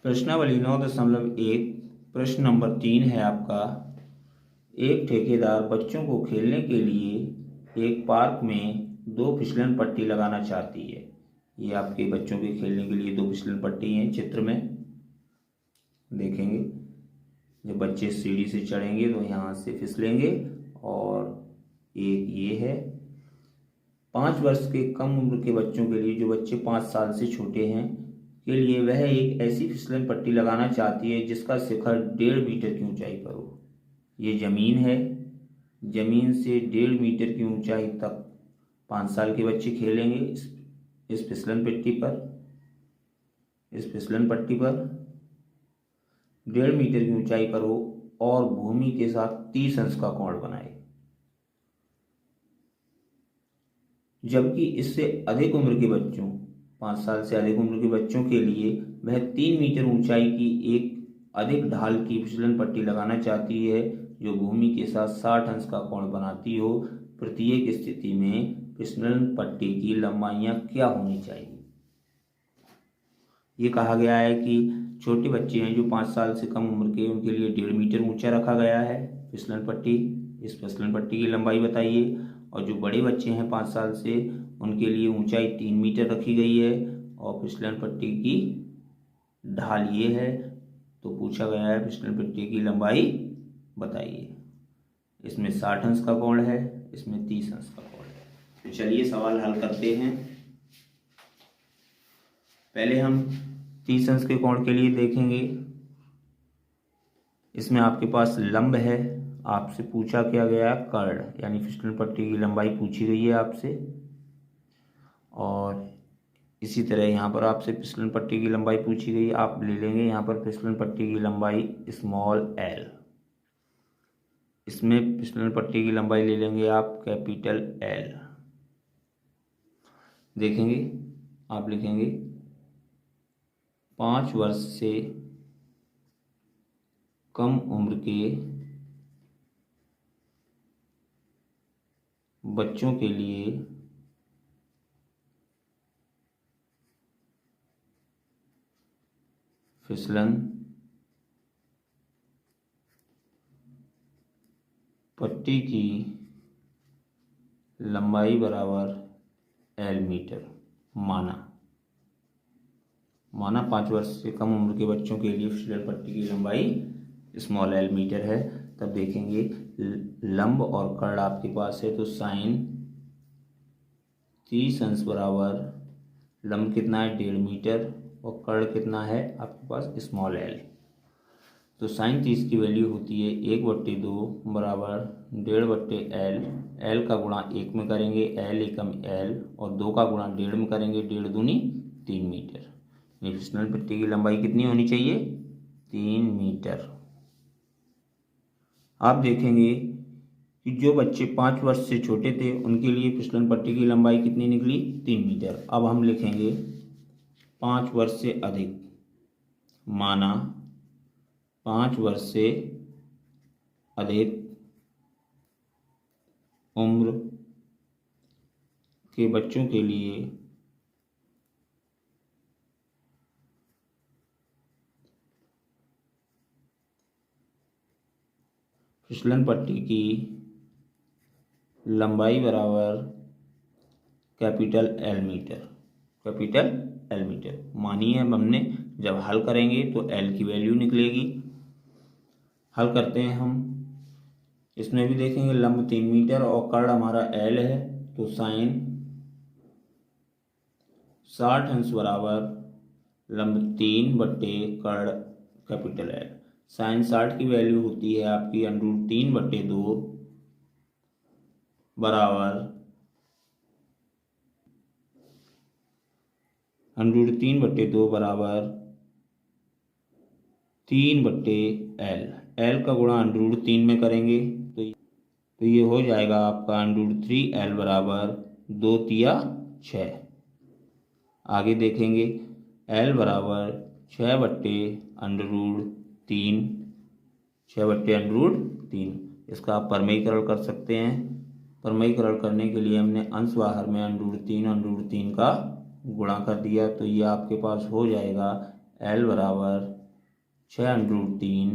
प्रश्नावली 9.1 प्रश्न नंबर 3 है आपका। एक ठेकेदार बच्चों को खेलने के लिए एक पार्क में 2 फिसलन पट्टी लगाना चाहती है। ये आपके बच्चों के खेलने के लिए 2 फिसलन पट्टी हैं। चित्र में देखेंगे जब बच्चे सीढ़ी से चढ़ेंगे तो यहाँ से फिसलेंगे और एक ये है। 5 वर्ष के कम उम्र के बच्चों के लिए, जो बच्चे 5 साल से छोटे हैं, के लिए वह एक ऐसी फिसलन पट्टी लगाना चाहती है जिसका शिखर 1.5 मीटर की ऊंचाई पर हो। ये जमीन है, जमीन से 1.5 मीटर की ऊंचाई तक 5 साल के बच्चे खेलेंगे इस फिसलन पट्टी पर। इस फिसलन पट्टी पर 1.5 मीटर की ऊंचाई पर हो और भूमि के साथ 30 अंश का कोण बनाए। जबकि इससे अधिक उम्र के बच्चों, 5 साल से अधिक उम्र के बच्चों के लिए वह 3 मीटर ऊंचाई की एक अधिक ढाल की फिसलन पट्टी लगाना चाहती है जो भूमि के साथ 60 अंश का कोण बनाती हो। प्रत्येक स्थिति में फिसलन पट्टी की लंबाइयां क्या होनी चाहिए? ये कहा गया है कि छोटे बच्चे हैं जो 5 साल से कम उम्र के, उनके लिए 1.5 मीटर ऊंचा रखा गया है फिसलन पट्टी। इस फिसलन पट्टी की लंबाई बताइए। और जो बड़े बच्चे हैं 5 साल से, उनके लिए ऊंचाई 3 मीटर रखी गई है और फिसलन पट्टी की ढाल ये है। तो पूछा गया है फिसलन पट्टी की लंबाई बताइए। इसमें 60 अंश का कोण है, इसमें 30 अंश का कोण है। तो चलिए सवाल हल करते हैं। पहले हम 30 अंश के कोण के लिए देखेंगे। इसमें आपके पास लंब है, आपसे पूछा क्या गया कर्ण, यानी फिसलन पट्टी की लंबाई पूछी गई है आपसे। और इसी तरह यहाँ पर आपसे फिसलन पट्टी की लंबाई पूछी गई, आप ले लेंगे यहाँ पर फिसलन पट्टी की लंबाई स्मॉल एल। इसमें फिसलन पट्टी की लंबाई ले लेंगे आप कैपिटल एल। देखेंगे, आप लिखेंगे 5 वर्ष से कम उम्र के बच्चों के लिए फिसलन पट्टी की लंबाई बराबर एल मीटर माना 5 वर्ष से कम उम्र के बच्चों के लिए फिसलन पट्टी की लंबाई स्मॉल एल मीटर है। तब देखेंगे लंब और कर्ण आपके पास है, तो साइन 30 अंश बराबर लंब कितना है 1.5 मीटर और कर्ण कितना है आपके पास स्मॉल एल। तो साइन 30 की वैल्यू होती है 1/2 बराबर 1.5/एल। एल का गुणा 1 में करेंगे, एल एकम एल, और 2 का गुणा 1.5 में करेंगे, 1.5 दूनी 3 मीटर। फिसलन पट्टी की लंबाई कितनी होनी चाहिए? 3 मीटर। आप देखेंगे कि जो बच्चे 5 वर्ष से छोटे थे उनके लिए फिसलन पट्टी की लंबाई कितनी निकली? 3 मीटर। अब हम लिखेंगे 5 वर्ष से अधिक माना 5 वर्ष से अधिक उम्र के बच्चों के लिए फिसलन पट्टी की लंबाई बराबर capital L metre. Capital L metre मानी है हमने। जब हल करेंगे तो एल की वैल्यू निकलेगी। हल करते हैं हम। इसमें भी देखेंगे लंब 3 मीटर और कर्ण हमारा एल है, तो साइन 60 अंश बराबर लंब 3/कर्ण कैपिटल एल। साइन 60 की वैल्यू होती है आपकी √3/2 बराबर √3/2 बराबर 3/एल। एल का गुणा √3 में करेंगे तो ये हो जाएगा आपका √3L बराबर 2 तिया 6। आगे देखेंगे L बराबर 6/√3। 6/√3 इसका आप परमेयीकरण कर सकते हैं। परमेयीकरण करने के लिए हमने अंश बाहर में √3 का गुणा कर दिया, तो ये आपके पास हो जाएगा एल बराबर 6√3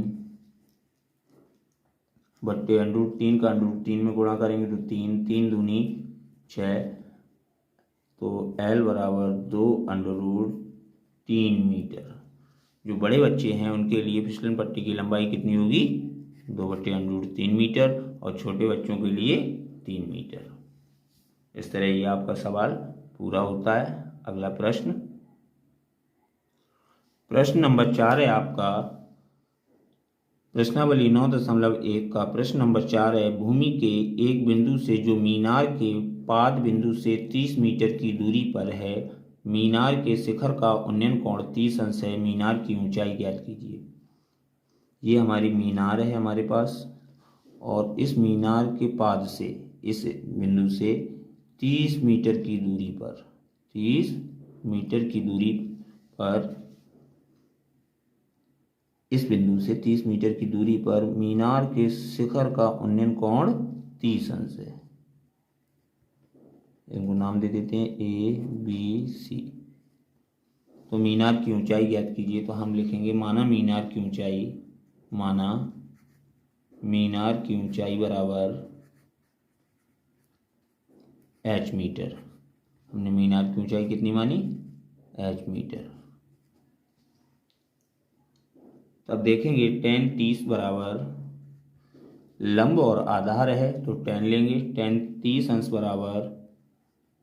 बट्टे √3 का √3 में गुणा करेंगे तो 3, 3 दूनी 6, तो एल बराबर 2√3 मीटर। जो बड़े बच्चे हैं उनके लिए फिसलन पट्टी की लंबाई कितनी होगी? 2/√3 मीटर, और छोटे बच्चों के लिए 3 मीटर। इस तरह ये आपका सवाल पूरा होता है। अगला प्रश्न, प्रश्न नंबर 4 है आपका प्रश्नावली 9.1 का प्रश्न नंबर 4 है, भूमि के एक बिंदु से जो मीनार के पाद बिंदु से 30 मीटर की दूरी पर है, मीनार के शिखर का उन्नयन कोण 30 अंश है, मीनार की ऊंचाई ज्ञात कीजिए। ये हमारी मीनार है हमारे पास, और इस मीनार के पाद से, इस बिंदु से 30 मीटर की दूरी पर, 30 मीटर की दूरी पर, इस बिंदु से 30 मीटर की दूरी पर मीनार के शिखर का उन्नयन कोण 30 अंश है। इनको नाम दे देते हैं ABC। तो मीनार की ऊंचाई ज्ञात कीजिए, तो हम लिखेंगे माना मीनार की ऊंचाई, माना मीनार की ऊंचाई बराबर h मीटर। हमने मीनार की ऊंचाई कितनी मानी? h मीटर। तब देखेंगे tan 30 बराबर लंब और आधार है, तो tan लेंगे, tan 30 अंश बराबर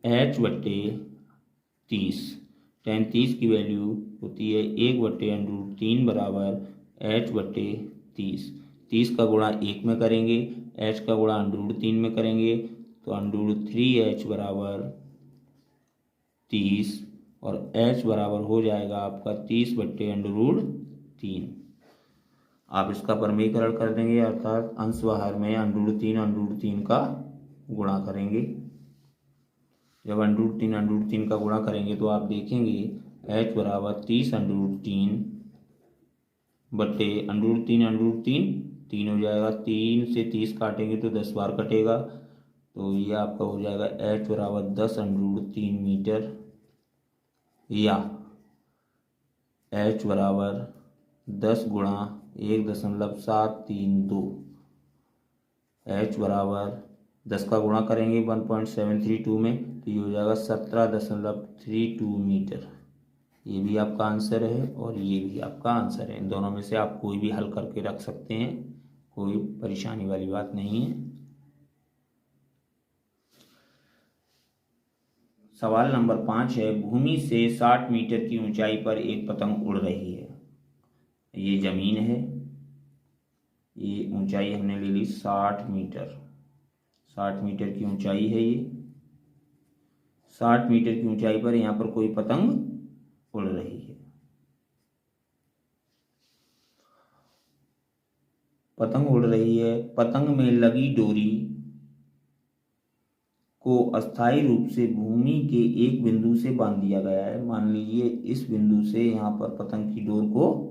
h/30। tan 30 की वैल्यू होती है 1/√3 बराबर h/30। 30 का गुणा 1 में करेंगे, h का गुणा √3 में करेंगे, तो √3h बराबर 30, और h बराबर हो जाएगा आपका 30/√3। आप इसका परमीकरण कर देंगे, अर्थात अंश बाहर में √3 का गुणा करेंगे। जब √3 का गुणा करेंगे तो आप देखेंगे h बराबर 30√3 बट्टे √3 3 हो जाएगा। 3 से 30 काटेंगे तो 10 बार कटेगा, तो ये आपका हो जाएगा h बराबर 10√3 मीटर, या h बराबर 10 गुणा 1.732। h बराबर 10 का गुणा करेंगे 1.732 में, तो ये हो जाएगा 17.32 मीटर। ये भी आपका आंसर है और ये भी आपका आंसर है। इन दोनों में से आप कोई भी हल करके रख सकते हैं, कोई परेशानी वाली बात नहीं है। सवाल नंबर 5 है, भूमि से 60 मीटर की ऊंचाई पर एक पतंग उड़ रही है। ये जमीन है, ये ऊंचाई हमने ले ली 60 मीटर। 60 मीटर की ऊंचाई है ये। 60 मीटर की ऊंचाई पर यहाँ पर कोई पतंग उड़ रही है। पतंग उड़ रही है, पतंग में लगी डोरी को अस्थायी रूप से भूमि के एक बिंदु से बांध दिया गया है। मान लीजिए इस बिंदु से यहाँ पर पतंग की डोर को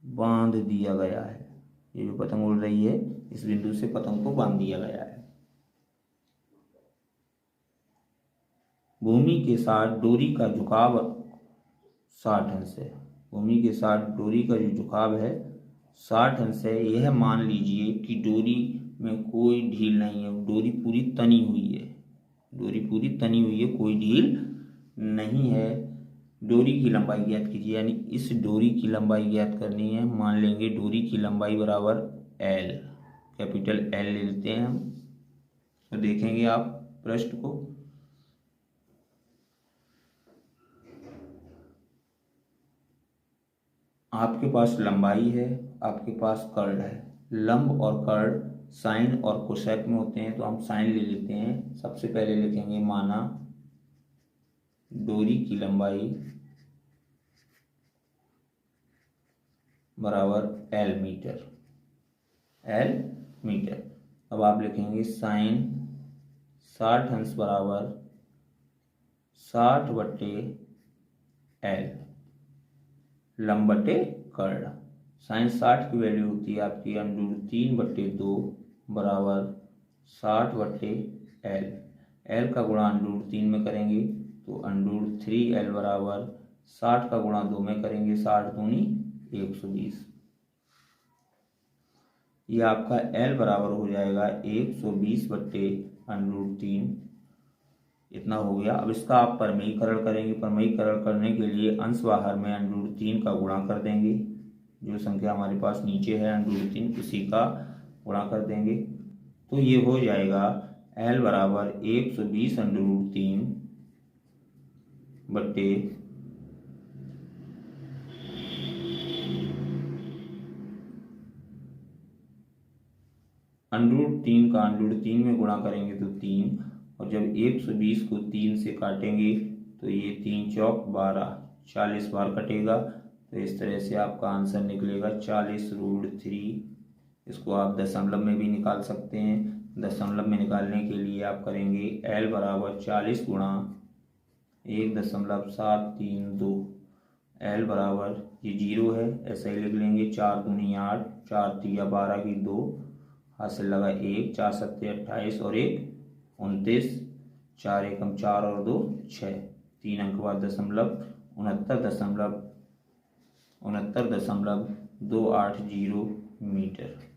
बांध दिया गया है। ये जो पतंग उड़ रही है, इस बिंदु से पतंग को बांध दिया गया है। भूमि के साथ डोरी का झुकाव 60 अंश है। भूमि के साथ डोरी का जो झुकाव है 60 अंश है। यह मान लीजिए कि डोरी में कोई ढील नहीं है, डोरी पूरी तनी हुई है। डोरी पूरी तनी हुई है, कोई ढील नहीं है। डोरी की लंबाई ज्ञात कीजिए, यानी इस डोरी की लंबाई ज्ञात करनी है। मान लेंगे डोरी की लंबाई बराबर L, कैपिटल L ले लेते हैं हम। तो देखेंगे आप प्रश्न को, आपके पास लंबाई है, आपके पास कर्ल है। लंब और कर्ल साइन और कोसेक में होते हैं, तो हम साइन ले लेते हैं। सबसे पहले लिखेंगे माना डोरी की लंबाई बराबर L मीटर, L मीटर। अब आप लिखेंगे साइन 60 अंश बराबर 60/L, लंब बटे कर्ल। साइन 60 की वैल्यू होती है आपकी √3/2 बराबर 60/L। L का गुणा √3 में करेंगे तो √3L बराबर 60 का गुणा 2 में करेंगे, 60 दूनी 120। ये आपका L बराबर हो जाएगा 120/√3, इतना हो गया। अब इसका आप परमेयीकरण करेंगे। परमेयीकरण करने के लिए अंश बाहर में √3 का गुणा कर देंगे, जो संख्या हमारे पास नीचे है √3 उसी का गुणा कर देंगे, तो ये हो जाएगा L बराबर 120/√3 बट्टे √3 का √3 में गुणा करेंगे तो 3, और जब 120 को 3 से काटेंगे तो ये 3 चौक 12, 40 बार कटेगा। तो इस तरह से आपका आंसर निकलेगा 40√3। इसको आप दशमलव में भी निकाल सकते हैं। दशमलव में निकालने के लिए आप करेंगे L बराबर 40 गुणा 1.732, L बराबर ये 0 है, ऐसा ही लिख लेंगे। 4 दूनी 8, 4 तिया 12 की 2, हासिल लगा 1, 4 सत्ते 28 और 1 29, 4 एकम 4 और 2 6, 3 अंक बाद दशमलव 69.280 मीटर।